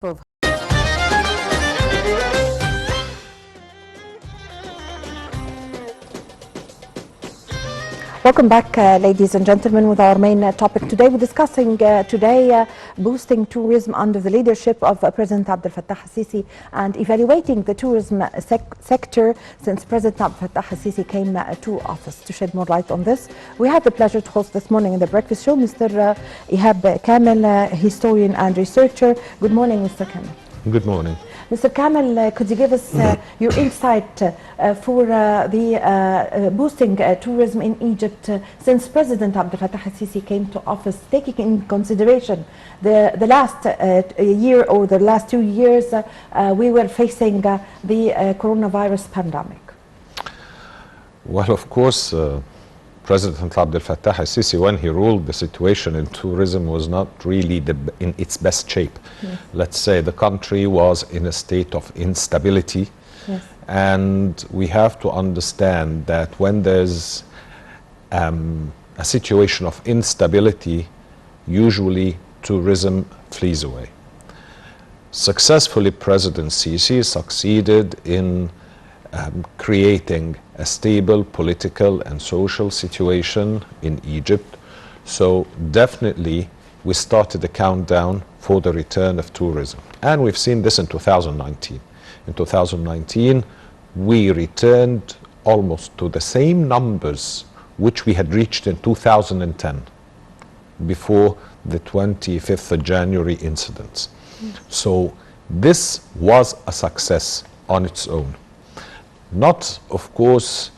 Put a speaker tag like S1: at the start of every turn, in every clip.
S1: Both. Welcome back, ladies and gentlemen, with our main topic today. We're discussing boosting tourism under the leadership of President Abdel Fattah al-Sisi and evaluating the tourism sector since President Abdel Fattah al-Sisi came to office. To shed more light on this, we had the pleasure to host this morning in the breakfast show Mr. Ihab Kamel, historian and researcher. Good morning, Mr. Kamel.
S2: Good morning.
S1: Mr. Kamel, could you give us your insight for the boosting tourism in Egypt since President Abdel Fattah al-Sisi came to office, taking in consideration the last year or the last 2 years we were facing the coronavirus pandemic?
S2: Well, of course, President Abdel Fattah al-Sisi, when he ruled, the situation in tourism was not really in its best shape. Yes. Let's say the country was in a state of instability. Yes. And we have to understand that when there's a situation of instability, usually tourism flees away. Successfully, President Sisi succeeded in creating a stable political and social situation in Egypt. So definitely we started the countdown for the return of tourism. And we've seen this in 2019. In 2019, we returned almost to the same numbers which we had reached in 2010 before the 25th of January incidents. So this was a success on its own. Not, of course,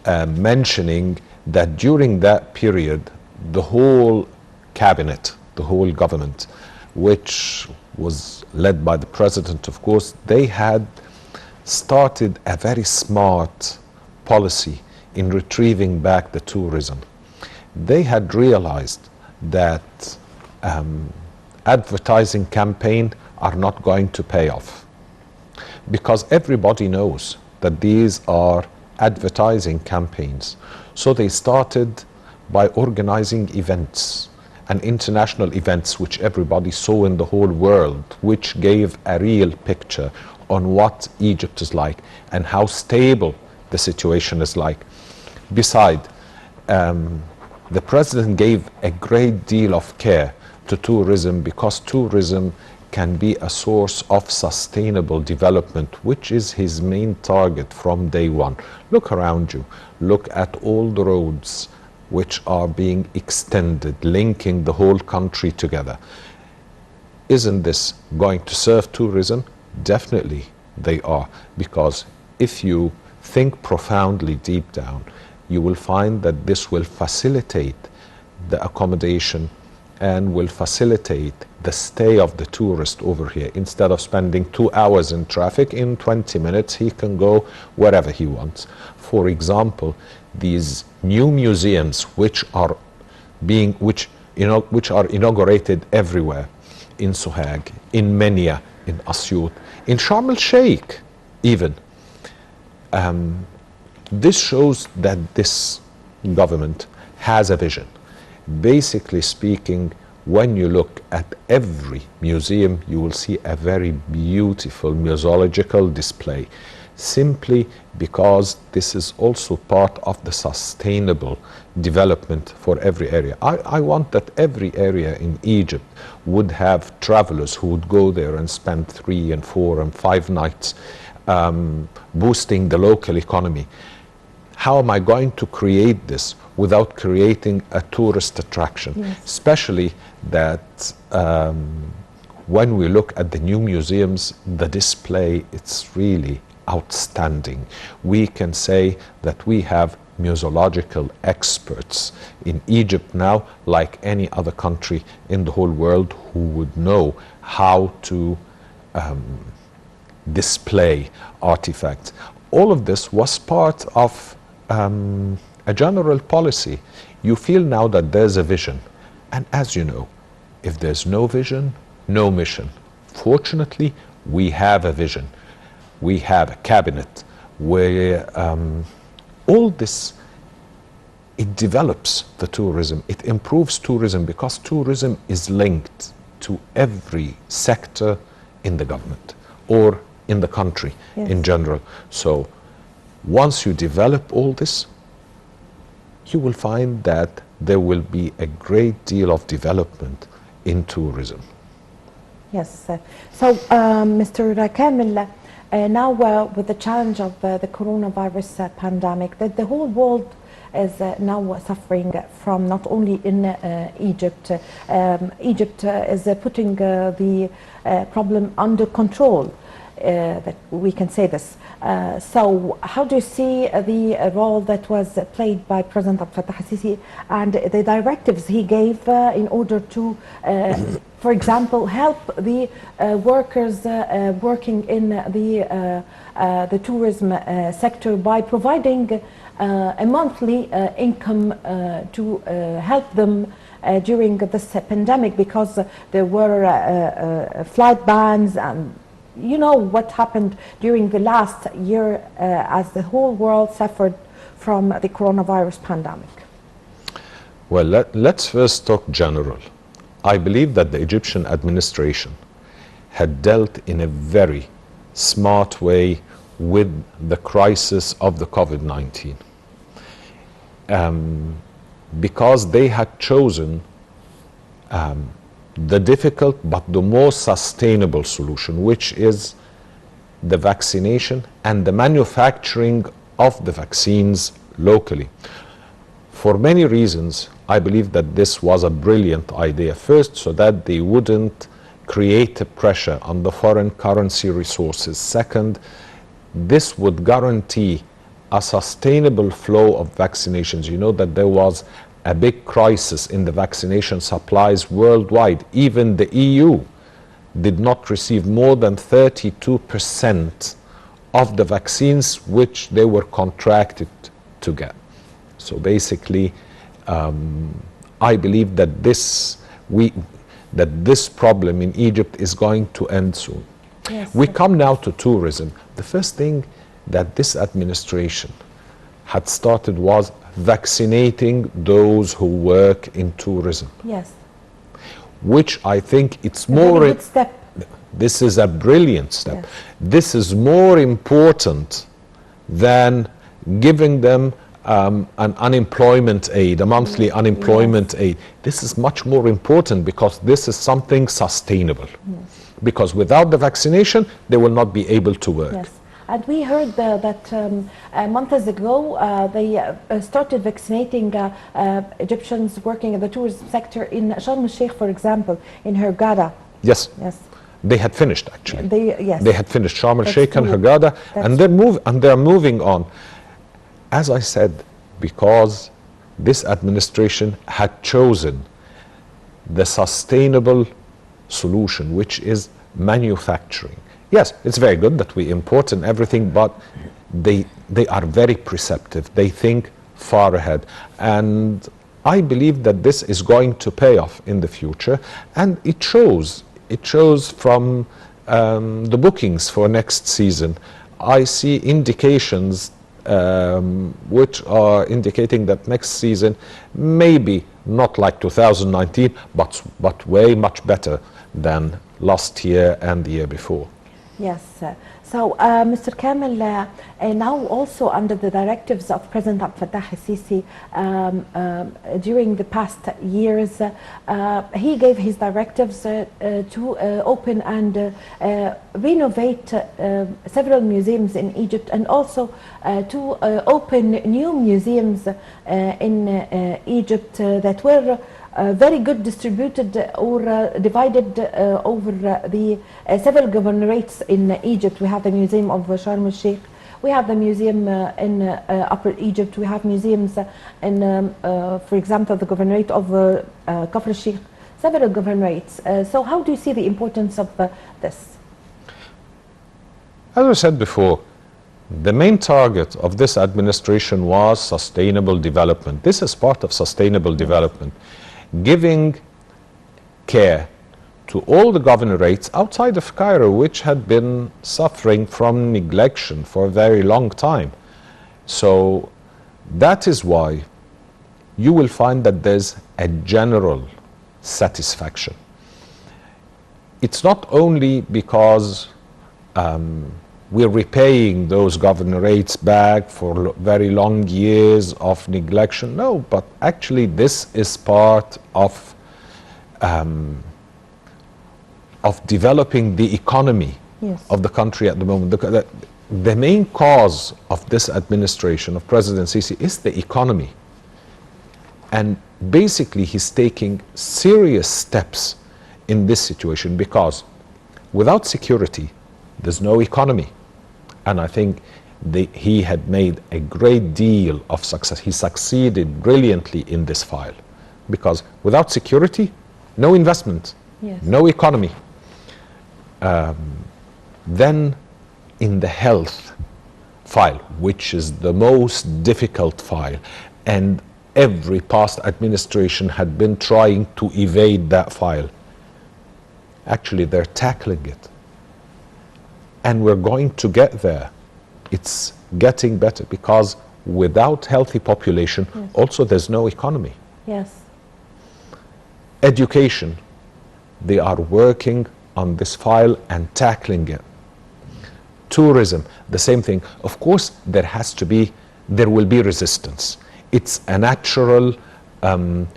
S2: mentioning that during that period, the whole cabinet, the whole government, which was led by the president, of course, they had started a very smart policy in retrieving back the tourism. They had realized that advertising campaigns are not going to pay off, because everybody knows that these are advertising campaigns. So they started by organizing events and international events which everybody saw in the whole world, which gave a real picture on what Egypt is like and how stable the situation is like. Besides, the president gave a great deal of care to tourism, because tourism can be a source of sustainable development, which is his main target from day one. Look around you. Look at all the roads which are being extended, linking the whole country together. Isn't this going to serve tourism? Definitely they are, because if you think profoundly deep down, you will find that this will facilitate the accommodation and will facilitate the stay of the tourist over here. Instead of spending 2 hours in traffic, in 20 minutes he can go wherever he wants. For example, these new museums which are inaugurated everywhere, in Sohag, in Menia, in Asyut, in Sharm el-Sheikh even. This shows that this government has a vision. Basically speaking, when you look at every museum, you will see a very beautiful museological display, simply because this is also part of the sustainable development for every area. I want that every area in Egypt would have travelers who would go there and spend 3 and 4 and 5 nights boosting the local economy. How am I going to create this without creating a tourist attraction? Yes. Especially that when we look at the new museums, the display, it's really outstanding. We can say that we have museological experts in Egypt now, like any other country in the whole world, who would know how to display artifacts. All of this was part of a general policy. You feel now that there's a vision. And as you know, if there's no vision, no mission. Fortunately, we have a vision. We have a cabinet where all this, it develops the tourism, it improves tourism, because tourism is linked to every sector in the government or in the country in general. So once you develop all this, you will find that there will be a great deal of development in tourism.
S1: Yes. So, Mr. Kamel, now with the challenge of the coronavirus pandemic, that the whole world is now suffering from, not only in Egypt. Egypt is putting the problem under control. That we can say this. So how do you see the role that was played by President Abdel Fattah al-Sisi and the directives he gave in order to, for example, help the workers working in the tourism sector by providing a monthly income to help them during this pandemic, because there were flight bans, and you know what happened during the last year as the whole world suffered from the coronavirus pandemic.
S2: Well, let's first talk general. I believe that the Egyptian administration had dealt in a very smart way with the crisis of the COVID-19, because they had chosen the difficult but the more sustainable solution, which is the vaccination and the manufacturing of the vaccines locally. For many reasons, I believe that this was a brilliant idea. First, so that they wouldn't create a pressure on the foreign currency resources. Second, this would guarantee a sustainable flow of vaccinations. You know that there was a big crisis in the vaccination supplies worldwide. Even the EU did not receive more than 32% of the vaccines which they were contracted to get. So basically, I believe that this problem in Egypt is going to end soon.
S1: Yes.
S2: We come now to tourism. The first thing that this administration had started was vaccinating those who work in tourism.
S1: Yes.
S2: Which I think it's
S1: A
S2: more...
S1: very good step.
S2: This is a brilliant step.
S1: Yes.
S2: This is more important than giving them an unemployment aid, a monthly unemployment aid. This is much more important because this is something sustainable.
S1: Yes.
S2: Because without the vaccination, they will not be able to work.
S1: Yes. And we heard that months ago they started vaccinating Egyptians working in the tourism sector in Sharm el-Sheikh, for example, in Hurghada.
S2: Yes.
S1: Yes.
S2: They had finished, actually.
S1: Yes.
S2: They had finished Sharm
S1: That's
S2: el-Sheikh and
S1: true.
S2: Hurghada,
S1: That's
S2: and they're moving on. As I said, because this administration had chosen the sustainable solution, which is manufacturing. Yes, it's very good that we import and everything, but they are very perceptive. They think far ahead. And I believe that this is going to pay off in the future. And it shows. It shows from the bookings for next season. I see indications which are indicating that next season maybe not like 2019, but way much better than last year and the year before.
S1: Yes. So, Mr. Kamel, now also under the directives of President Abdel Fattah al-Sisi, during the past years, he gave his directives to open and renovate several museums in Egypt, and also to open new museums in Egypt that were very good distributed or divided over the several governorates in Egypt. We have the Museum of Sharm el-Sheikh, we have the museum in Upper Egypt, we have museums in, for example, the governorate of Kafr al-Sheikh, several governorates. So how do you see the importance of this?
S2: As I said before, the main target of this administration was sustainable development. This is part of sustainable development. Giving care to all the governorates outside of Cairo, which had been suffering from neglection for a very long time. So that is why you will find that there's a general satisfaction. it's not only because we're repaying those governorates back for very long years of neglection. No, but actually this is part of developing the economy of the country at the moment. The main cause of this administration of President Sisi is the economy. And basically he's taking serious steps in this situation, because without security, there's no economy. And I think he had made a great deal of success. He succeeded brilliantly in this file, because without security, no investment, no economy. Then in the health file, which is the most difficult file, and every past administration had been trying to evade that file. Actually, they're tackling it. And we're going to get there. It's getting better, because without healthy population, also there's no economy.
S1: Yes.
S2: Education, they are working on this file and tackling it. Tourism, the same thing. Of course, there will be resistance. It's a natural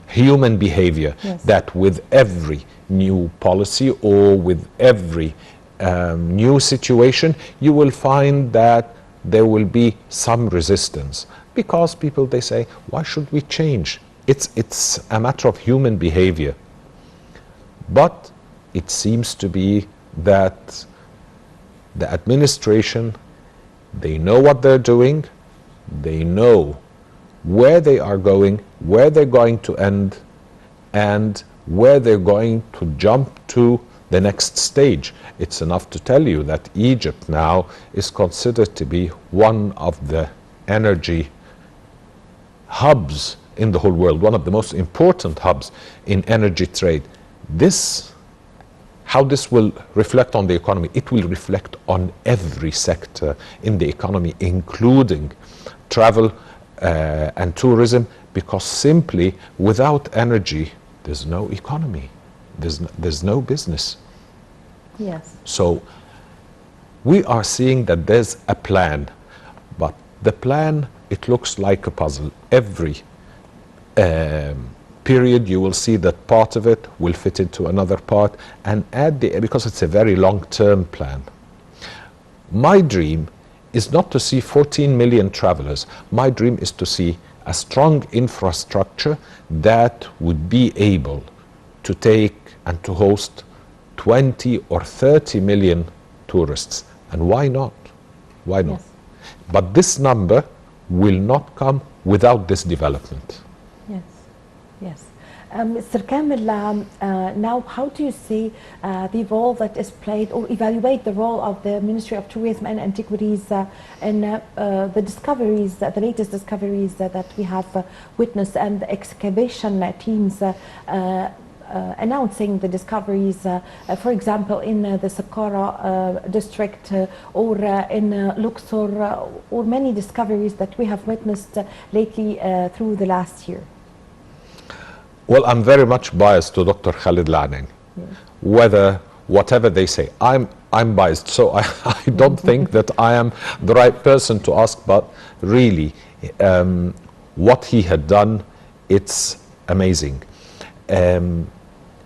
S2: human behavior that with every new policy or with every new situation, you will find that there will be some resistance, because people, they say, why should we change? It's a matter of human behavior. But it seems to be that the administration, they know what they're doing, they know where they are going, where they're going to end, and where they're going to jump to the next stage. It's enough to tell you that Egypt now is considered to be one of the energy hubs in the whole world, one of the most important hubs in energy trade. How this will reflect on the economy? It will reflect on every sector in the economy, including travel and tourism, because simply without energy, there's no economy. There's no business.
S1: Yes.
S2: So we are seeing that there's a plan, but the plan, it looks like a puzzle. Every period you will see that part of it will fit into another part, and because it's a very long-term plan. My dream is not to see 14 million travelers. My dream is to see a strong infrastructure that would be able to take and to host 20 or 30 million tourists. And why not? Why not?
S1: Yes.
S2: But this number will not come without this development.
S1: Yes, yes. Mr. Kamel, now how do you see the role that is played, or evaluate the role of the Ministry of Tourism and Antiquities in the discoveries, the latest discoveries that we have witnessed, and the excavation teams announcing the discoveries, for example, in the Saqqara district or in Luxor, or many discoveries that we have witnessed lately through the last year?
S2: Well, I'm very much biased to Dr. Khalid Laning. Whatever they say, I'm biased, so I don't think that I am the right person to ask, but really, what he had done, it's amazing.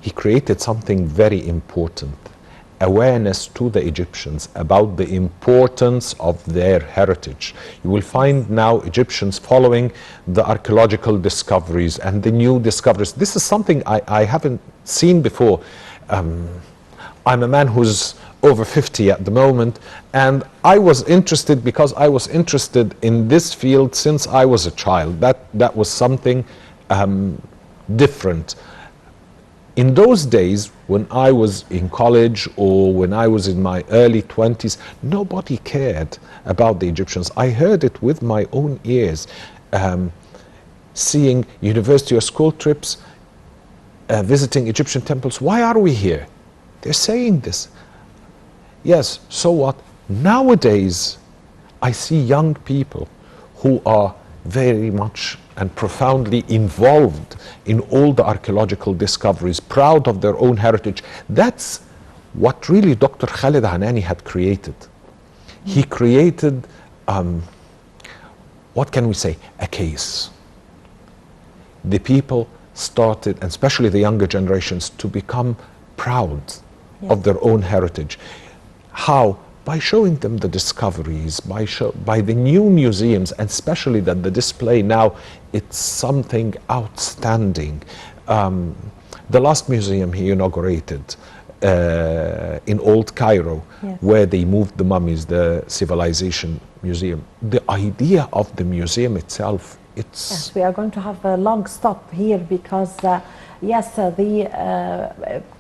S2: He created something very important, awareness to the Egyptians about the importance of their heritage. You will find now Egyptians following the archaeological discoveries and the new discoveries. This is something I haven't seen before. I'm a man who's over 50 at the moment, and I was interested because I was interested in this field since I was a child. That was something different. In those days, when I was in college or when I was in my early 20s, nobody cared about the Egyptians. I heard it with my own ears, seeing university or school trips, visiting Egyptian temples. Why are we here? They're saying this. Yes, so what? Nowadays, I see young people who are very much and profoundly involved in all the archaeological discoveries, proud of their own heritage. That's what really Dr. Khalid Hanani had created. He created, what can we say, a case. The people started, and especially the younger generations, to become proud of their own heritage. How? By showing them the discoveries, by the new museums, and especially that the display now, it's something outstanding. The last museum he inaugurated in Old Cairo, where they moved the mummies, the Civilization Museum. The idea of the museum itself, it's...
S1: Yes, we are going to have a long stop here because the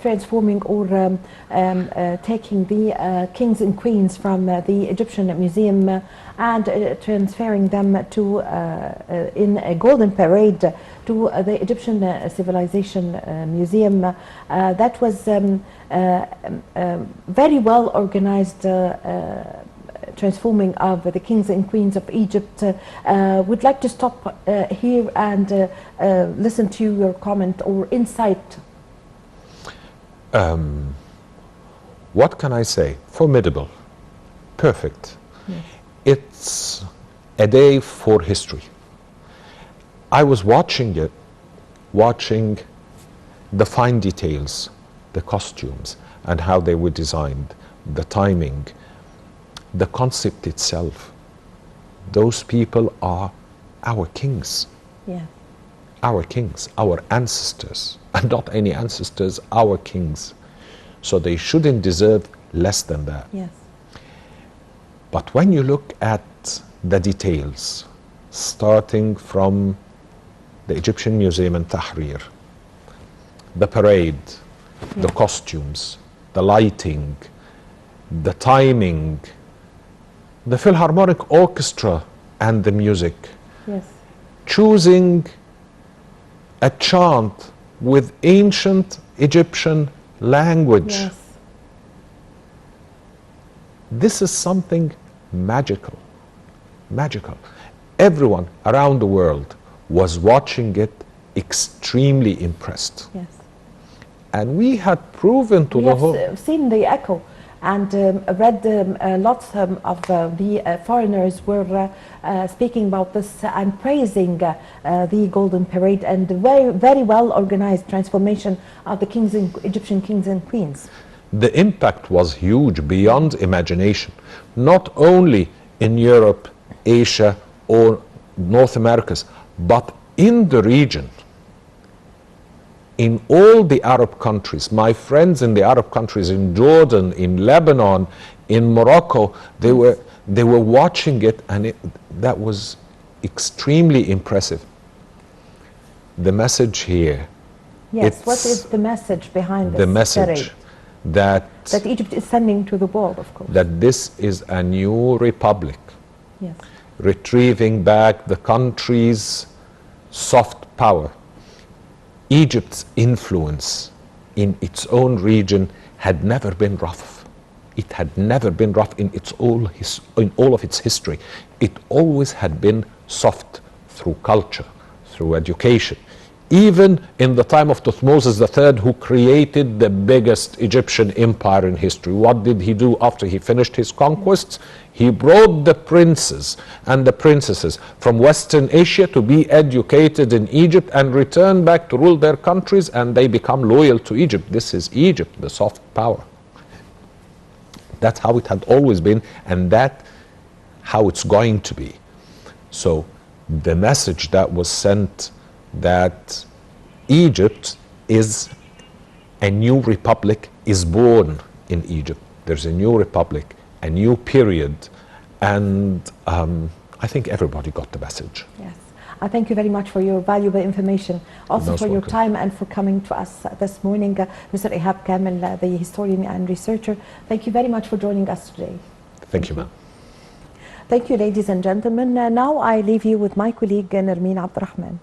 S1: transforming or taking the kings and queens from the Egyptian museum and transferring them to in a golden parade to the Egyptian Civilization Museum. That was very well organized transforming of the kings and queens of Egypt. Would like to stop here and listen to your comment or insight.
S2: What can I say? Formidable, perfect.
S1: Yes.
S2: It's a day for history. I was watching it, watching the fine details, the costumes, and how they were designed, the timing, the concept itself. Those people are our kings.
S1: Yeah.
S2: Our kings, our ancestors, and not any ancestors, our kings. So they shouldn't deserve less than that.
S1: Yes.
S2: But when you look at the details, starting from the Egyptian Museum in Tahrir, the parade, the costumes, the lighting, the timing, the Philharmonic Orchestra and the music,
S1: Yes.
S2: choosing a chant with ancient Egyptian language.
S1: Yes.
S2: This is something magical, magical. Everyone around the world was watching it extremely impressed.
S1: Yes.
S2: And we had proven to
S1: We
S2: the whole...
S1: have seen the echo and read lots of the foreigners were speaking about this and praising the Golden Parade and the very, very well organized transformation of the kings and Egyptian kings and queens.
S2: The impact was huge beyond imagination, not only in Europe, Asia, or North Americas, but in the region. In all the Arab countries, my friends in the Arab countries, in Jordan, in Lebanon, in Morocco, they were watching it, and that was extremely impressive. The message here.
S1: Yes, what is the message behind this
S2: the message
S1: parade?
S2: that
S1: Egypt is sending to the world, of course.
S2: that this is a new republic,
S1: Yes.
S2: retrieving back the country's soft power. Egypt's influence in its own region had never been rough. It had never been rough in all of its history. It always had been soft through culture, through education. Even in the time of Thutmose III, who created the biggest Egyptian empire in history, what did he do after he finished his conquests? He brought the princes and the princesses from Western Asia to be educated in Egypt and return back to rule their countries, and they become loyal to Egypt. This is Egypt, the soft power. That's how it had always been, and that's how it's going to be. So the message that was sent, that Egypt is a new republic, is born in Egypt. There's a new republic, a new period, and I think everybody got the message.
S1: Yes. I thank you very much for your valuable information, also
S2: Most
S1: for your
S2: welcome.
S1: time and for coming to us this morning. Mr. Ihab Kamel, the historian and researcher, thank you very much for joining us today.
S2: Thank you, ma'am.
S1: Thank you, ladies and gentlemen. Now I leave you with my colleague, Nermeen Abdurrahman.